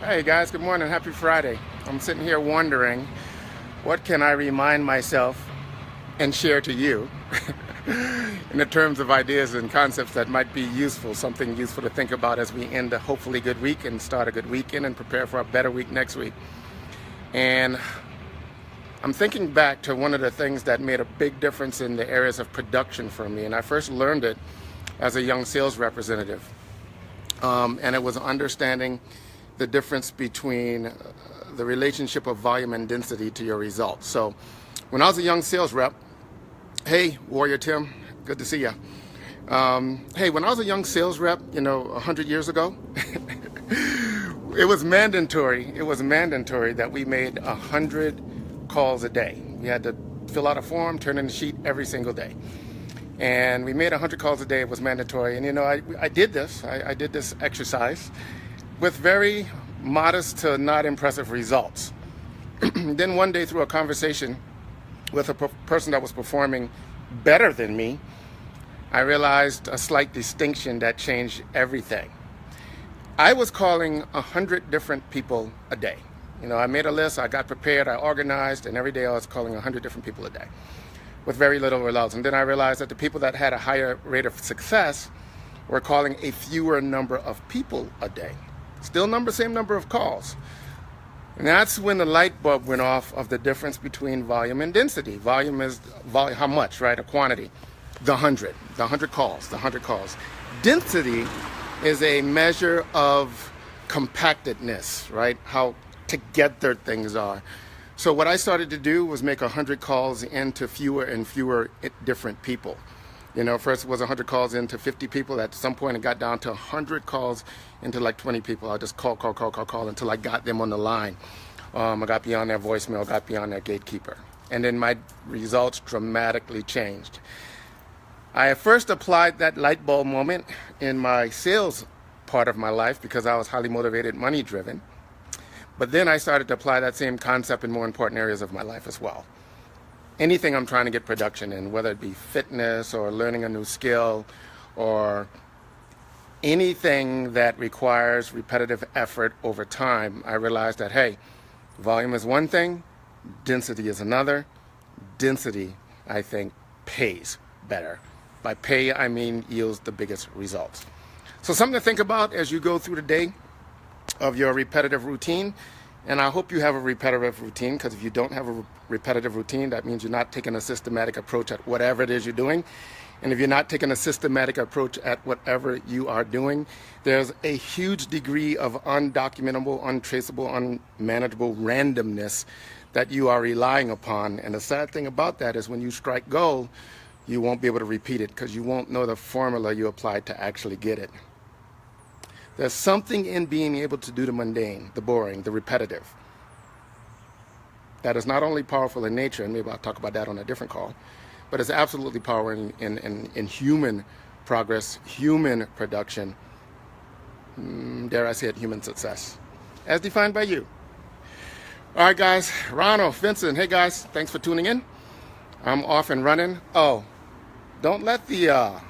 Hey guys, good morning. Happy Friday. I'm sitting here wondering what can I remind myself and share to you in the terms of ideas and concepts that might be useful, something useful to think about as we end a hopefully good week and start a good weekend and prepare for a better week next week. And I'm thinking back to one of the things that made a big difference in the areas of production for me. And I first learned it as a young sales representative. And it was understanding the difference between the relationship of volume and density to your results. So when I was a young sales rep, hey, Warrior Tim, good to see you. Hey, when I was a young sales rep, 100 years ago, it was mandatory. It was mandatory that we made 100 calls a day. We had to fill out a form, turn in a sheet every single day. And we made 100 calls a day. It was mandatory. And I did this. I did this exercise with very modest to not impressive results. Then one day, through a conversation with a person that was performing better than me, I realized a slight distinction that changed everything. I was calling 100 different people a day. I made a list, I got prepared, I organized, and every day I was calling 100 different people a day with very little results. And then I realized that the people that had a higher rate of success were calling a fewer number of people a day. Still same number of calls. And that's when the light bulb went off of the difference between volume and density. Volume is how much, right? A quantity. The 100 calls. Density is a measure of compactedness, right? How together things are. So what I started to do was make 100 calls into fewer and fewer different people. First it was 100 calls into 50 people. At some point it got down to 100 calls into like 20 people. I just call until I got them on the line. I got beyond their voicemail, got beyond their gatekeeper. And then my results dramatically changed. I first applied that light bulb moment in my sales part of my life because I was highly motivated, money driven. But then I started to apply that same concept in more important areas of my life as well. Anything I'm trying to get production in, whether it be fitness or learning a new skill or anything that requires repetitive effort over time, I realized that, hey, volume is one thing, density is another. Density, I think, pays better. By pay, I mean yields the biggest results. So something to think about as you go through the day of your repetitive routine. And I hope you have a repetitive routine, because if you don't have a repetitive routine, that means you're not taking a systematic approach at whatever it is you're doing. And if you're not taking a systematic approach at whatever you are doing, there's a huge degree of undocumentable, untraceable, unmanageable randomness that you are relying upon. And the sad thing about that is when you strike gold, you won't be able to repeat it because you won't know the formula you applied to actually get it. There's something in being able to do the mundane, the boring, the repetitive, that is not only powerful in nature, and maybe I'll talk about that on a different call, but it's absolutely powerful in human progress, human production, dare I say it, human success, as defined by you. All right, guys, Ronald, Vincent, hey guys, thanks for tuning in. I'm off and running. Oh, don't let the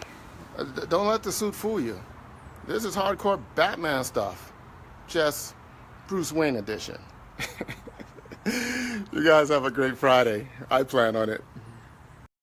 suit fool you. This is hardcore Batman stuff, just Bruce Wayne edition. You guys have a great Friday. I plan on it.